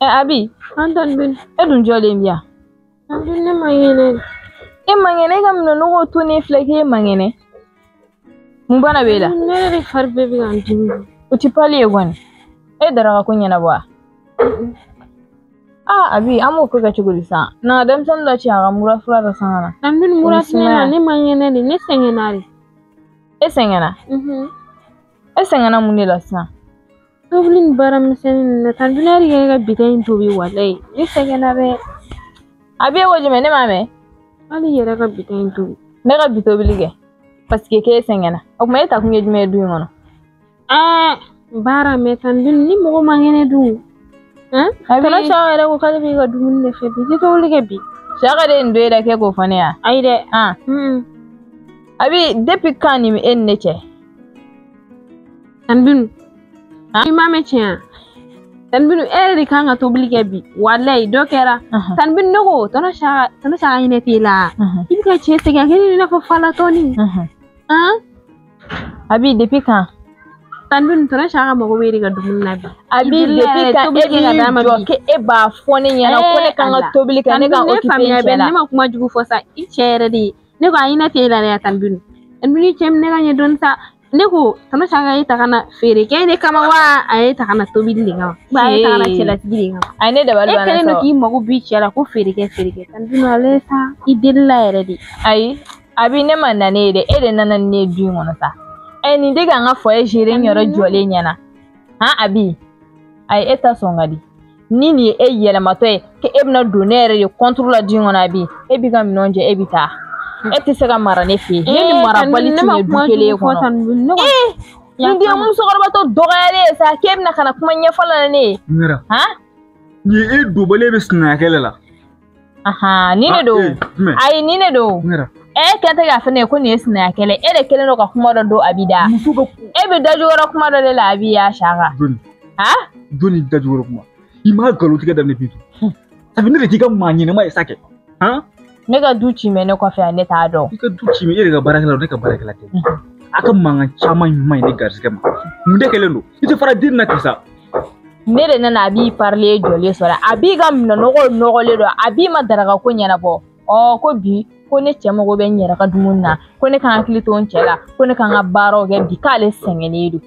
Abi, Antan bin. Edun jolin biya. Antan ne mangene. Mangene kam no no to ne flake mangene. Mbana bela. Ne re farbe bi antin. Uti pali egwan. Dara kunya na ba. Abi amo ko ga chugulisa. Na dem san da ci aga mura fura da sanana. Antin murat ne mangene ne sengenari. Sengena. Sengena munila sa. Toblin baram sen na tanbinari ga bitain tobi walai. Ne sengenare. Abi waje me ne mame. Ali yara ga bitain tobi. Ne ga bitobilige. Parce que ke sengena. O me ta kunye jume du ngono. Bara me tanbin ni mo mangene du. Kana shawara ko kada bi ga dumun ne fe bi to lige bi. Shaka de ndo da ke ko fane ya. Ai de. Abi depuis quand ni en ne ce? Tanbin. Imame chen. Tanbin eri kanga to lige bi. Wallahi dokera. Tanbin nogo tono sha ine tila. Ibika che se ga ni na fa fala toni. Abi depuis quand? Tanbin tono sha ga mago weri ga dumun nabi. Abi depuis quand e ba fone nyana ko ne kanga to bili ka ne ga occupé ne ma kuma jugu fosa I chere di. Ne ko ina tila ne tanbin. Tanbin chem ne ga ne don sa ne ko tono sha ga ita kana fere ke ne kama wa ai ta kana to bili ga. Ba ai ta kana chela tigi ga. Ai ne da balbana so. E kene no ki mago bi chela ko fere ke tanbin ale sa idilla ere di. Ai abi ne manna ne de ede nanan ne du ngono sa. Ni diga nga foye jire nyoro jole nyana. Abi. Ai eta songadi. Nini yele matoy ke ebna donere de contrôle di ngona abi. Ebiga minonje ebita. Eti sega mara ne fi. Yeni mara baliti ne dukele ko. Ndi mum so gorba to dogale sa ke ebna kana kuma nyafala ne. Ngara. Ni do bale besna kelela. Nine do. Ai nine do. Ngara. Kenta ga fane ko ne sina kele de kele no ka kuma do abida be dajura kuma do le abiya shaka doni dajura kuma ima galo tiga da ne bitu abin da tiga manyi ne mai sake ne ga duci me ne kofi ne ta do tiga duci me ire ga barakala ne ka barakala te akan mangan chaman mai ne ga zama mun de kele no ite fara din na tisa ne de na abi parler jole sora abi ga no no le do abi ma daraga ko nyana bo ko bi ko ne chemo go ben yera ka dumunna ko ne kan akili ton chela ko ne kan abaro ge bi kale sengene du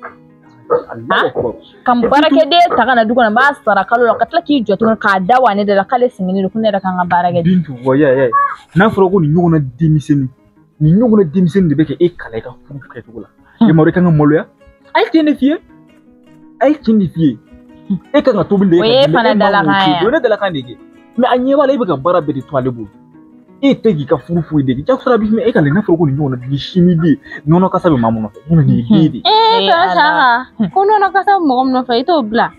kam barake de tagana dugona ba sara kalo ka tlaki jotu ka dawa ne da kale sengene du ko ne da kan abara ge dintu ya na furo ko ni nyuguna demiseni de beke e kale ka fu ka tugula e mawre kan molo ya ay tene fie e kan to binde e fana dala kaya do ne dala kan dege me anye wala e beka bara be de toile bu e tegi ka fufu de ja fura bi me e kale na furo ko ni nyuguna di shimi de nono ka sabe mamuno fe ni didi to sha ko nono ka sabe mo no fe to bla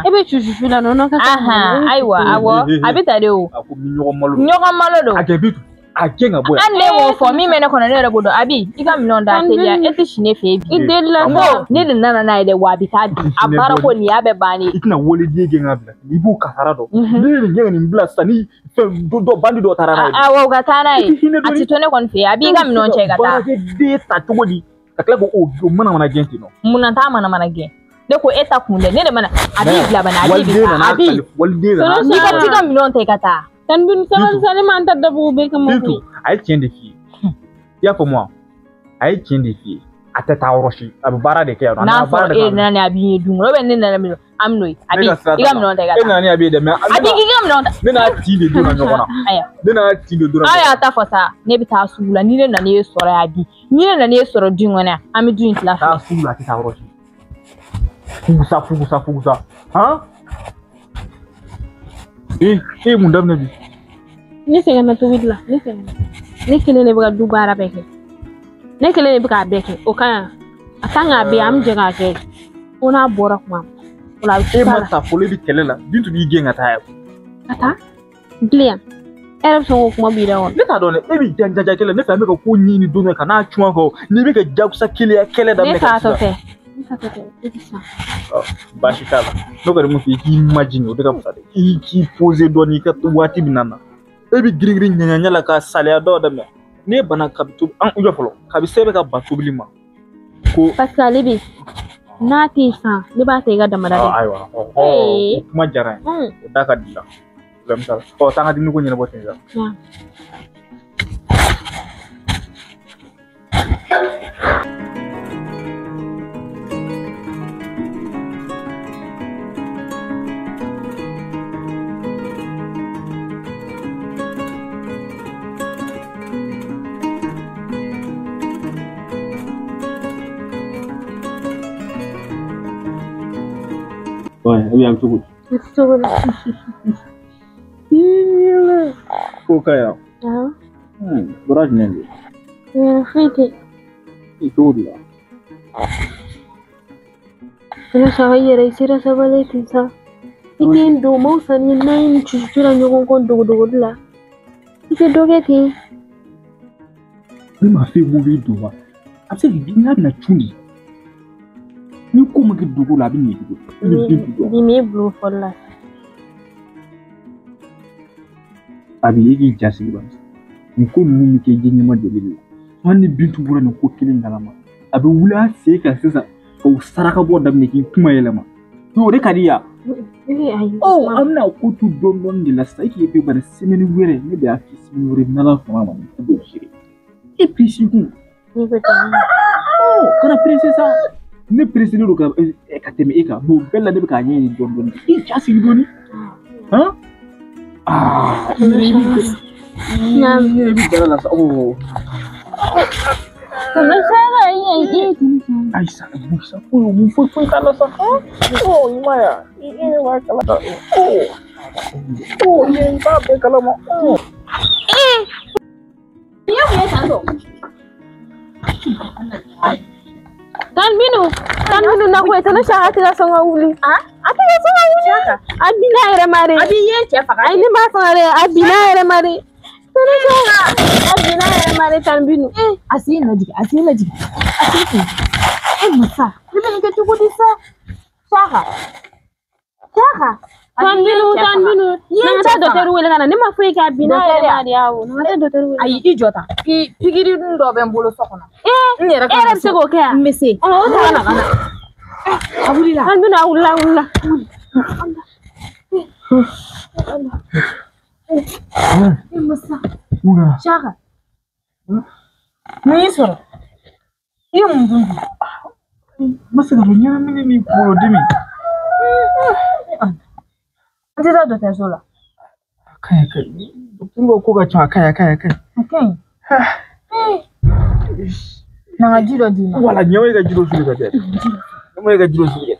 e be chuchu la nono ka sabe aiwa awo abita de o ako mi nyugo malo do agebitu agenga boya ande wo for mi me ne kono ne rego do abi iga mi non da telia eti shine fe bi idella bo ni de nana na ide wa bi ta bi abara ko ni abe bani itina wole diege ngabla ibu kasara do ni nyenga ni mbla sani do bandi do tarara wo ga tana ati to ne kon fe abi iga mi non che ga ta de ta tugodi takla go o mana genti no muna ta mana gen de ko eta kunde ne de mana abi bla bana abi walde na ni ka tiga mi non te ga ta Tanbin sale man ta dabu be kamo ko ay tien de fi ya pour moi ay tien de fi atata oroshi abara de ke na bara de na ni abi dum ro be ne na mi amno abi iga mi non te ga ta na ni abi de me abi iga mi non ne na ti de do na nyona ne na ti de do na aya ta fosa ne bi ta sula ni ne na ne soro abi ni ne na ne soro dingona ami du intla ta sula ti ta oroshi fugusa mun dabna bi ni se na to widla ni kele ne buga dubara beke ne kele ne buga beke o kan atanga be am jega ke ona bora kuma ola ma ta fole bi kele la dintu bi genga ta ya ata gliam era so kuma bi da won ne ta do ne e bi janja kele ne fa me ko nyi ni do ne kana chuma ko ni be ke jagusa kele da me ka to te bashikala nokari mu fi imagine o daga musade ki pose do ni ka wati binana e bi gring nyanya la ka sale do da me ne bana kabitu an ujo folo kabi sebe ka batubli ma ko Pascal bi na ti sa ni ba ta ga da madade aiwa kuma jara da ka dilla lamsal tanga dinu ko nyina botin za ouais bien tout ko kaya berat nih ya fiti itu dia ina shawayya sira sabale tinsa ikin do mausa ni nayin chuchura nyogon kon dogo la ike dogeti ni ma fi mu bi duwa abse bi na na chuni ni ko ma ki dogo la bi ni dogo di me blue for la abi yegi jasi ba ni ko mu mi ke jinni ma dolili wani bintu bura ni ko kilin galama abi wula sai ka sisa ko saraka bo dam ne ki kuma yelama to de kadiya amna ko tu don de la sai ki be bar semeni were ne da ki semeni were na la fama ma ko do shiri e puis ku ni ko tan kana princesa ne princesa do ka e ka teme e ka bo bella de ka nyi don e jasi doni ha ni bi dara la Como será aí? Ai sa ko mu foi kala sa imaya vai kala ye ba be kala mo Yo me tanto. Tan minu na ko ta na sha ta son wuli. Ata ya son wuli. Abina ere mare. Abi ye ce fa Ai ni ba son ere abina ere mare. Tana sha abina ere mare tan binu. asiri na jiki asiri musa libe nke tuku disa shaka tan binu ye na ta doctor wele kana ni ma fui ka abina ere mare yawo na ta doctor wele ayi ijota pigiri ndo be mbolo sokona ere se ko ke mese o ta na kana abulila tan binu awulla musa una shaka ni soro iyo mzungu masaka nya mini ni bolo dimi ndira do tesola kai doktor ko ga cha kai okay na jiro dina wala nyawe ga jiro sulu ga de nyawe ga jiro sulu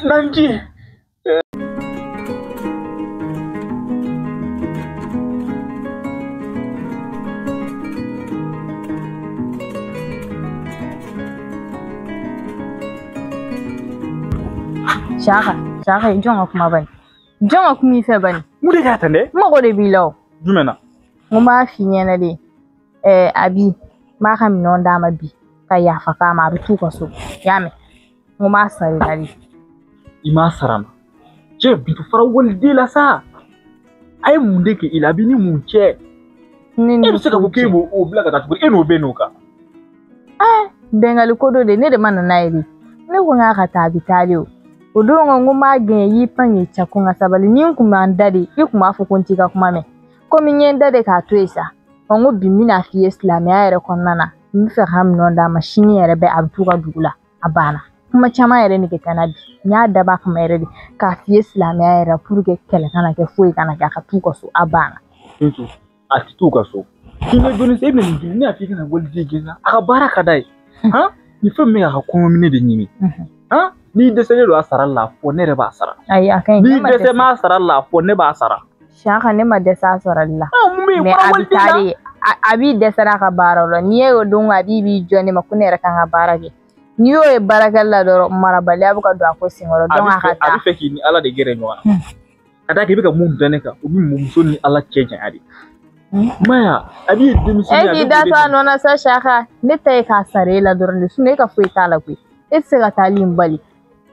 nanji shaka jonga kuma bane jonga kuma ife bane mu de ga tande mago de bilaw jumena ngoma fi nyana de abi ma kam non dama bi ka ya fa ka ma rutu ko so yame ngoma sare dali ima sarama je bitu fara walde la sa ay mu de ke ila bi ni mu che nini e se ka ko ke bo o blaga ta e no be no ka bengali kodo de ne de man na iri ne ko nga ka tabi talio odongo ngoma gen yi panye chakunga sabali ni kuma ndade ikuma fukunti ka kuma me komi nyenda de ka twesa ongo bimina fi islam ya ere konnana mi fe ham no da machine ere be abtuga dugula abana kuma chama ere ni ke kanabi nya da ba kuma ere ka fi islam ya ere pour que kele kana ke foi kana ka tuko so abana to ati tuka so kine doni se ibn ni afi kana walde gina aka baraka dai ha ni fe me aka kuma mine de nyimi ha ni de sene do asara la fo ne re ba asara ai akai ni de se ma asara la fo ne ba asara shaka ne ma de sa asara la me abi tare abi de sara ka baralo ni e don abi bi joni ma kunere kan barage ni yo e barakalla do marabali abuka do ko singoro don aka ta abi feki ni ala de gere nywa ada ke bika mum dane ka obi mum so ni ala cheje ari maya abi de mi e di da to no na sa shaka ne tay ka sare la do ne su ne ka fu tala ku e se ga talim bali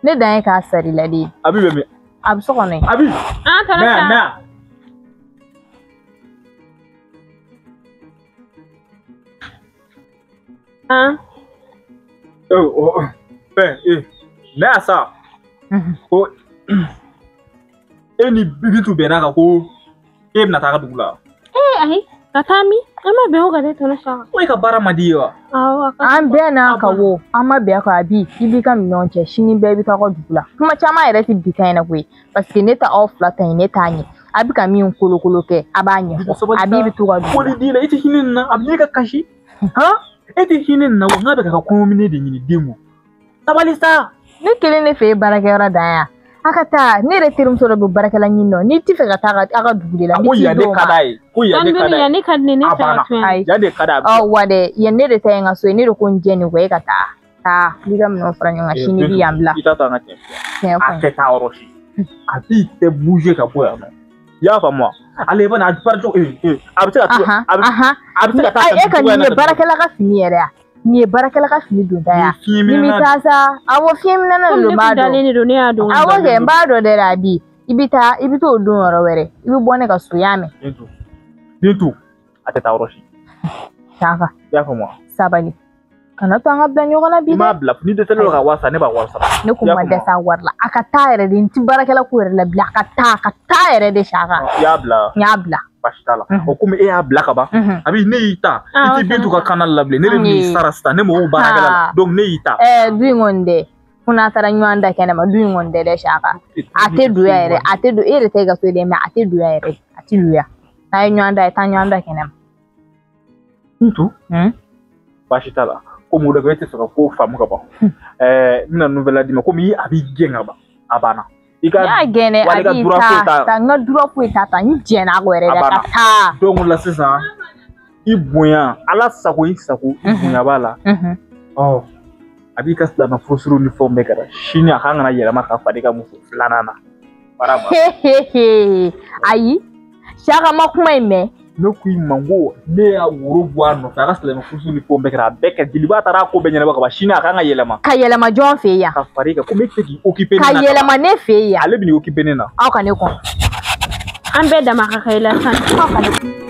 ne da ka sare la di abi be me a bɛ so kɔnɔ yen. Abi. tɔnɔ sa. Na. Ne asa. Ko ni bitu bena ka ko e bɛna taa ka dugu la. Ayi ka taa min an ma bɛn o kan dɛ tɔnɔ sa. Ko e ka baara ma di ye wa? An bɛɛ n'a ka wo an ma bɛn ka Abi i b'i ka minɛnw cɛ sini bɛɛ bɛ taa ka dugu la. Kuma caman yɛrɛ tɛ bi ka ɲɛna koyi parce que ne ta aw fila ta yen ne t'a ɲɛ. A bɛ ka min kolokolo kɛ a b'a ɲɛfɔ. Abi bɛ to ka dugu la. Ko di di la i tɛ hinɛ nin na a bɛ ne ka kasi. E tɛ hinɛ nin na wa n k'a bɛ ka kɔngɔminɛ de ɲini den mo. Sabali sa. Ne kelen ne fɛ baarakɛyɔrɔ dan yan. A ka taa ne yɛrɛ terimuso dɔ bɛ baarakɛla ɲini dɔn n'i tɛ fɛ ka taa a ka dugu de la. Ko yan de ka d'a ye. Ko yan de ka d'a ye. Yan ne ka di ne fɛ ka to yan. Yan de ka d'a ye. Wa dɛ yan ne de ta ye n ka so ye ne de ko n jɛ nin kɔ e ka taa. Taa n'i ka minɛnw fara ɲɔgɔn kan sini i bɛ yan bila. I t'a to an ka tiɲɛ fɔ. A tɛ taa yɔrɔ si. A b'i tɛ bouger ka bɔ yan nɔ. I y'a faamu wa? Ale i b'a n'a fari cogo a bɛ se ka to a bɛ se ka taa. E ka nin ye baarakɛla ka fini yɛrɛ ya. Nin ye baarakɛla ka fini don ta ya. Ni bɛ taa sa awɔ fiɲɛ minɛna de don n b'a dɔn. Awɔ kɛ n b'a dɔn dɛ Abi i bɛ taa i bɛ t'o don yɔrɔ wɛrɛ i bɛ bɔ ne ka so y'a mɛn. Bintu a tɛ taa yɔrɔ si. Safa. I y'a faamu wa? Sabali. Kana to an ka bila ɲɔgɔn na bi dɛ. I m'a bila ni dɛsɛlen don ka wari sara ne b'a wari sara. Ne kun ma dɛsɛ a wari la a ka taa yɛrɛ de n ti baarakɛla ko yɛrɛ la bilen a ka taa yɛrɛ de Saka. I y'a bila. N y'a bila. Baasi t'a la. O komi e y'a bila ka ban. Abi ne y'i ta i tɛ Bintu ka kanali la bilen ne de b'i sara sisan ne mago baarakɛla la donc ne y'i ta. Du in kɔni dɛ fo n'a taara ɲɔgɔn da kɛnɛma du in kɔni tɛ dɛ Saka. A tɛ doya yɛrɛ a tɛ don e de ta i ka so dɛ mais a tɛ doya yɛrɛ a tɛ doya n'a ye ɲɔgɔn da ye taa ɲɔgɔn da kɛnɛma. Bintu. Baasi t'a la. Komi o de ko e tɛ fɛ ka ko faamu ka ban. N bɛna nouvelle d'i ma komi a b'i gɛn ka ban a banna. I ka y'a gɛn dɛ a b'i ta n ka droit foyi t'a ta n jɛnna kɔ yɛrɛ dɛ ka taa. Donc la sisan i bonya ala sago i sago i bonya b'a la. A b'i ka silamɛ furusiri ni fɛnw bɛɛ kɛra sini a kan kana yɛlɛma ka fara i ka muso filanan na. Ayi Saka ma kuma in mɛn. Ne ko i ma n ko ne y'a woro bɔ a nɔfɛ a ka silamɛ furusiri ni fɛnw bɛɛ kɛra a bɛɛ kɛ jeliba taara a ko bɛɛ ɲɛnabɔ ka ban sini a kan ka yɛlɛma. Ka yɛlɛma jɔn fɛ yan. Ka fara i kan komi e tɛ k'i occuper ne na. Ka yɛlɛma ne fɛ yan. Ale bɛ n'i occuper ne na. Aw ka ne kɔnɔ. An bɛɛ dama ka kɛ i la sisan. Aw ka ne kɔnɔ.